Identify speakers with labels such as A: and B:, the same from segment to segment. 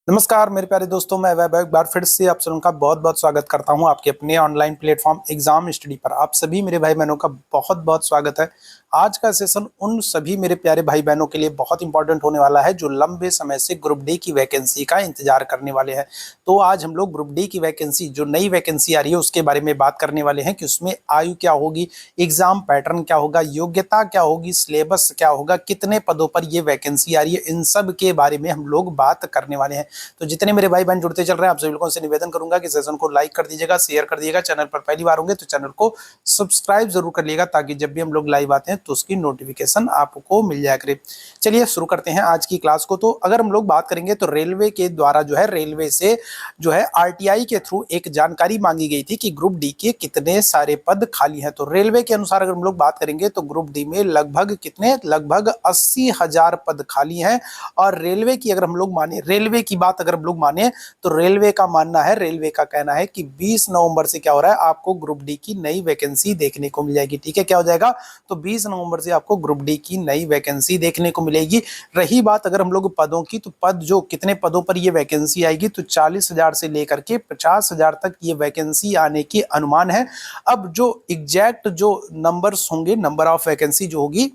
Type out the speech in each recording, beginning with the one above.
A: नमस्कार मेरे प्यारे दोस्तों, मैं वैभव एक बार फिर से आप सभी का बहुत बहुत स्वागत करता हूं आपके अपने ऑनलाइन प्लेटफॉर्म एग्जाम स्टडी पर। आप सभी मेरे भाई बहनों का बहुत बहुत स्वागत है। आज का सेशन उन सभी मेरे प्यारे भाई बहनों के लिए बहुत इंपॉर्टेंट होने वाला है जो लंबे समय से ग्रुप डी की वैकेंसी का इंतजार करने वाले हैं। तो आज हम लोग ग्रुप डी की वैकेंसी, जो नई वैकेंसी आ रही है, उसके बारे में बात करने वाले हैं कि उसमें आयु क्या होगी, एग्जाम पैटर्न क्या होगा, योग्यता क्या होगी, सिलेबस क्या होगा, कितने पदों पर यह वैकेंसी आ रही है, इन सब के बारे में हम लोग बात करने वाले हैं। तो जितने मेरे भाई बहन जुड़ते चल रहे हैं, आप सभी लोगों से निवेदन करूंगा कि सेशन को लाइक कर दीजिएगा, शेयर कर दीजिएगा। चैनल पर पहली बार होंगे तो चैनल को सब्सक्राइब जरूर कर लीजिएगा, ताकि जब भी हम लोग लाइव आते हैं तो उसकी नोटिफिकेशन आपको मिल जाया करे। चलिए शुरू करते हैं आज की क्लास को। तो अगर हम लोग बात करेंगे तो रेलवे के द्वारा जो है, रेलवे से जो है आरटीआई के थ्रू एक जानकारी मांगी गई थी कि ग्रुप डी के कितने सारे पद खाली हैं। तो रेलवे के अनुसार अगर हम लोग बात करेंगे तो ग्रुप डी में लगभग 80,000 पद खाली हैं। और रेलवे की अगर हम लोग माने, रेलवे की बात अगर हम लोग माने तो रेलवे का मानना है, रेलवे का कहना है कि 20 नवंबर से क्या हो रहा है, आपको ग्रुप डी की नई वैकेंसी देखने को मिल जाएगी। ठीक है, क्या हो जाएगा, तो 20 नवंबर से आपको ग्रुप डी की नई वैकेंसी देखने को मिलेगी। रही बात अगर हम लोग पदों की, तो पद जो कितने पदों पर ये वैकेंसी आएगी, तो 40,000 से लेकर के 50,000 तक ये वैकेंसी आने की अनुमान है। अब जो एग्जैक्ट जो नंबर्स होंगे, नंबर ऑफ वैकेंसी जो होगी,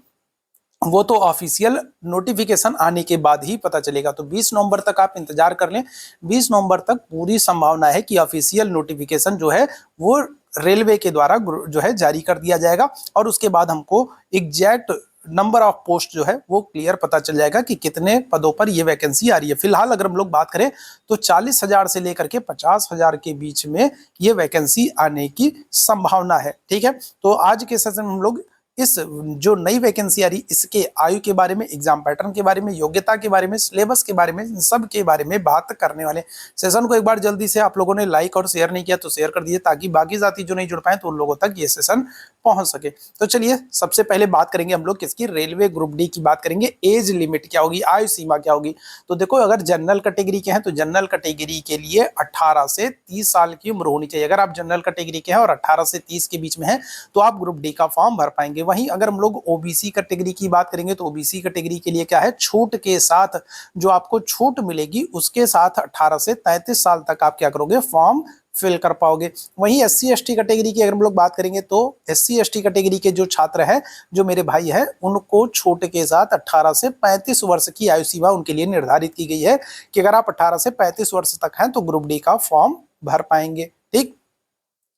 A: वो तो ऑफिशियल नोटिफिकेशन आने के बाद ही पता चलेगा। तो 20 नवंबर तक आप इंतजार कर लें। 20 नवंबर तक पूरी संभावना है कि ऑफिशियल नोटिफिकेशन जो है वो रेलवे के द्वारा जो है जारी कर दिया जाएगा, और उसके बाद हमको एग्जैक्ट नंबर ऑफ पोस्ट जो है वो क्लियर पता चल जाएगा कि कितने पदों पर ये वैकेंसी आ रही है। फिलहाल अगर हम लोग बात करें तो 40,000 से लेकर के 50,000 के बीच में ये वैकेंसी आने की संभावना है। ठीक है, तो आज के सेशन में हम लोग इस जो नई वैकेंसी आ रही, इसके आयु के बारे में, एग्जाम पैटर्न के बारे में, योग्यता के बारे में, सिलेबस के बारे में, इन सब के बारे में बात करने वाले। सेशन को एक बार जल्दी से आप लोगों ने लाइक और शेयर नहीं किया तो शेयर कर दीजिए, ताकि बाकी साथी जो नहीं जुड़ पाए तो उन लोगों तक ये सेशन पहुंच सके। तो चलिए सबसे पहले बात करेंगे हम लोग किसकी, रेलवे ग्रुप डी की बात करेंगे। एज लिमिट क्या होगी, आयु सीमा क्या होगी। तो देखो, अगर जनरल कैटेगरी के हैं तो जनरल कैटेगरी के लिए 18 से 30 साल की उम्र होनी चाहिए। अगर आप जनरल कैटेगरी के हैं और 18 से 30 के बीच में हैं तो आप ग्रुप डी का फॉर्म भर पाएंगे। वहीं अगर हम लोग ओबीसी कैटेगरी की बात करेंगे तो ओबीसी कैटेगरी के लिए क्या है, छूट के साथ जो आपको छूट मिलेगी उसके साथ 18 से 33 साल तक आप क्या करोगे, फॉर्म फिल कर पाओगे। वहीं एससी एसटी कैटेगरी की अगर हम लोग बात करेंगे तो एससी एसटी कैटेगरी के जो छात्र हैं, जो मेरे भाई हैं, उनको छूट के साथ 18 से 35 वर्ष की आयु सीमा उनके लिए निर्धारित की गई है कि अगर आप 18 से 35 वर्ष तक हैं तो ग्रुप डी का फॉर्म भर पाएंगे। ठीक,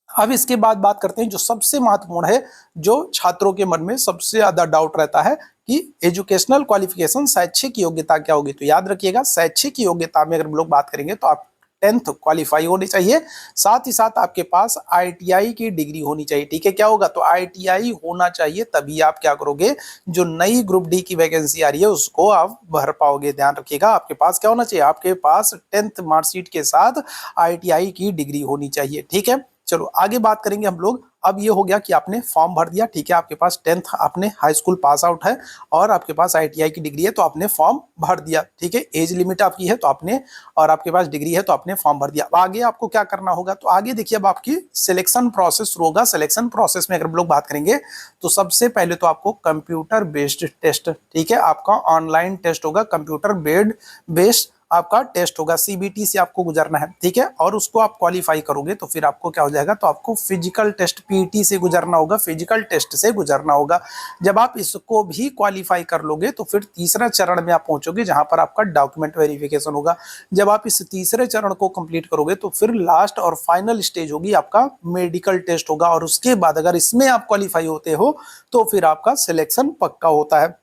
A: अब इसके बाद बात करते हैं जो सबसे महत्वपूर्ण है, जो छात्रों के मन में सबसे ज्यादा डाउट रहता है कि एजुकेशनल क्वालिफिकेशन, शैक्षिक योग्यता क्या होगी। तो याद रखिएगा, शैक्षिक योग्यता में अगर हम लोग बात करेंगे तो आप 10th क्वालिफाई होनी चाहिए, साथ ही साथ आपके पास आईटीआई की डिग्री होनी चाहिए। ठीक है, क्या होगा, तो आईटीआई होना चाहिए, तभी आप क्या करोगे, जो नई ग्रुप डी की वैकेंसी आ रही है उसको आप भर पाओगे। ध्यान रखिएगा, आपके पास क्या होना चाहिए, आपके पास 10th मार्कशीट के साथ आईटीआई की डिग्री होनी चाहिए। ठीक है, चलो आगे बात करेंगे हम लोग। अब ये हो गया कि आपने फॉर्म भर दिया, ठीक है, आपके पास 10th, आपने हाई स्कूल पास आउट है और आपके पास आईटीआई की डिग्री है, तो आपने फॉर्म भर दिया। ठीक है, एज लिमिट आपकी है तो आपने, और आपके पास डिग्री है तो आपने फॉर्म भर दिया। अब आगे आपको क्या करना होगा, तो आगे देखिए, अब आपकी सिलेक्शन प्रोसेस शुरू होगा। सिलेक्शन प्रोसेस में अगर हम लोग बात करेंगे तो सबसे पहले तो आपको कंप्यूटर बेस्ड टेस्ट, ठीक है, आपका ऑनलाइन टेस्ट होगा, कंप्यूटर बेस्ड आपका टेस्ट होगा, सीबीटी से आपको गुजरना है। ठीक है, और उसको आप क्वालिफाई करोगे तो फिर आपको क्या हो जाएगा, तो आपको फिजिकल टेस्ट पीटी से गुजरना होगा, फिजिकल टेस्ट से गुजरना होगा। जब आप इसको भी क्वालिफाई कर लोगे तो फिर तीसरा चरण में आप पहुंचोगे, जहां पर आपका डॉक्यूमेंट वेरिफिकेशन होगा। जब आप इस तीसरे चरण को कंप्लीट करोगे तो फिर लास्ट और फाइनल स्टेज होगी, आपका मेडिकल टेस्ट होगा, और उसके बाद अगर इसमें आप क्वालिफाई होते हो तो फिर आपका सिलेक्शन पक्का होता है।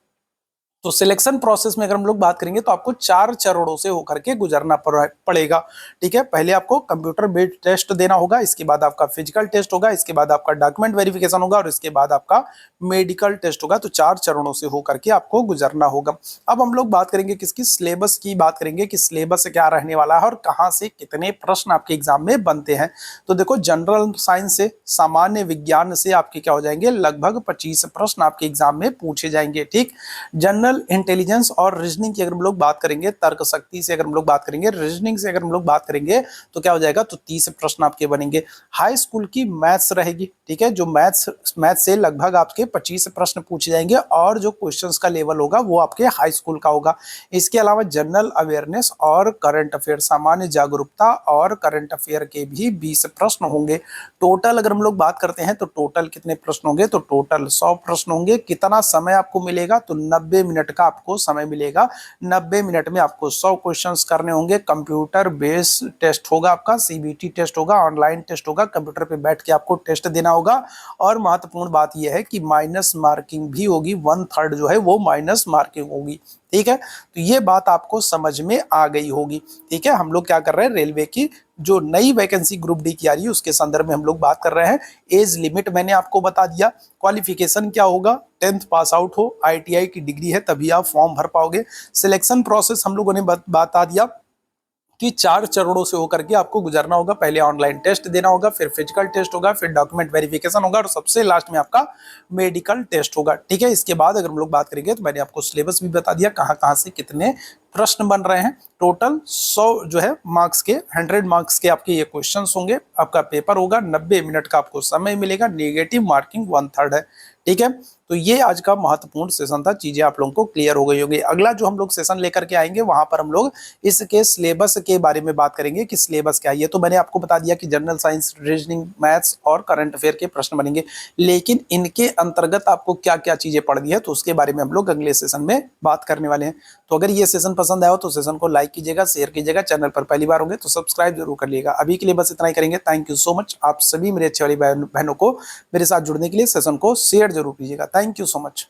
A: तो सिलेक्शन प्रोसेस में अगर हम लोग बात करेंगे तो आपको 4 चरणों से होकर के गुजरना पड़ेगा। ठीक है, पहले आपको कंप्यूटर बेस्ड टेस्ट देना होगा, इसके बाद आपका फिजिकल टेस्ट होगा, इसके बाद आपका डॉक्यूमेंट वेरिफिकेशन होगा, और इसके बाद आपका मेडिकल टेस्ट होगा। तो 4 चरणों से होकर के आपको गुजरना होगा। अब हम लोग बात करेंगे किसकी, सिलेबस की बात करेंगे कि सिलेबस क्या रहने वाला है और कहाँ से कितने प्रश्न आपके एग्जाम में बनते हैं। तो देखो, जनरल साइंस से, सामान्य विज्ञान से आपके क्या हो जाएंगे, लगभग 25 प्रश्न आपके एग्जाम में पूछे जाएंगे। ठीक, जनरल जनरल इंटेलिजेंस और रीजनिंग की अगर हम लोग बात करेंगे, तर्क शक्ति से अगर हम लोग बात करेंगे, रीजनिंग से अगर हम लोग बात करेंगे तो क्या हो जाएगा, तो 30 प्रश्न आपके बनेंगे। हाई स्कूल की मैथ्स रहेगी, ठीक है, जो मैथ्स से लगभग आपके 25 प्रश्न पूछे जाएंगे और जो क्वेश्चंस का लेवल होगा वो आपके हाई स्कूल का होगा। इसके अलावा जनरल अवेयरनेस और करंट अफेयर, सामान्य जागरूकता और करंट अफेयर के भी 20 प्रश्न होंगे। टोटल अगर हम लोग बात करते हैं तो टोटल कितने प्रश्न होंगे, तो टोटल 100 प्रश्न होंगे। कितना समय आपको मिलेगा, तो 90 मिनट का आपको समय मिलेगा। 90 मिनट में आपको 100 क्वेश्चंस करने होंगे। कंप्यूटर बेस्ड टेस्ट होगा, आपका सीबीटी टेस्ट होगा, ऑनलाइन टेस्ट होगा, कंप्यूटर पे बैठ के आपको टेस्ट देना होगा। और महत्वपूर्ण बात यह है कि माइनस मार्किंग भी होगी, 1/3 जो है वो माइनस मार्किंग होगी, ठीक है। तो ये बात आपको समझ में आ गई होगी, ठीक है। हम लोग क्या कर रहे हैं, रेलवे की जो नई वैकेंसी ग्रुप डी की आ रही है उसके संदर्भ में हम लोग बात कर रहे हैं। एज लिमिट मैंने आपको बता दिया। क्वालिफिकेशन क्या होगा, 10th पास आउट हो, आईटीआई की डिग्री है तभी आप फॉर्म भर पाओगे। सिलेक्शन प्रोसेस हम लोगों ने बता दिया कि 4 चरणों से होकर के आपको गुजरना होगा। पहले ऑनलाइन टेस्ट देना होगा, फिर फिजिकल टेस्ट होगा, फिर डॉक्यूमेंट वेरिफिकेशन होगा और सबसे लास्ट में आपका मेडिकल टेस्ट होगा, ठीक है। इसके बाद अगर हम लोग बात करेंगे तो मैंने आपको सिलेबस भी बता दिया, कहाँ कहाँ से कितने प्रश्न बन रहे हैं। टोटल 100 जो है मार्क्स के, 100 मार्क्स के आपके ये क्वेश्चंस होंगे। आपका पेपर होगा, 90 मिनट का आपको समय मिलेगा। नेगेटिव मार्किंग 1/3 है, ठीक है। तो ये आज का महत्वपूर्ण सेशन था, चीजें आप लोगों को क्लियर हो गई होगी। अगला जो हम लोग सेशन लेकर के आएंगे वहां पर हम लोग इसके सिलेबस के बारे में बात करेंगे कि सिलेबस क्या है। ये तो मैंने आपको बता दिया कि जनरल साइंस, रीजनिंग, मैथ्स और करंट अफेयर के प्रश्न बनेंगे, लेकिन इनके अंतर्गत आपको क्या क्या चीजें पढ़नी है तो उसके बारे में हम लोग अगले सेशन में बात करने वाले हैं। तो अगर ये सेशन पसंद आया हो तो सेशन को लाइक कीजिएगा, शेयर कीजिएगा, चैनल पर पहली बार होंगे तो सब्सक्राइब जरूर कर लीजिएगा। अभी के लिए बस इतना ही करेंगे। Thank you so much. आप सभी मेरे अच्छे वाली बहनों को मेरे साथ जुड़ने के लिए सेशन को शेयर जरूर कीजिएगा। Thank you so much.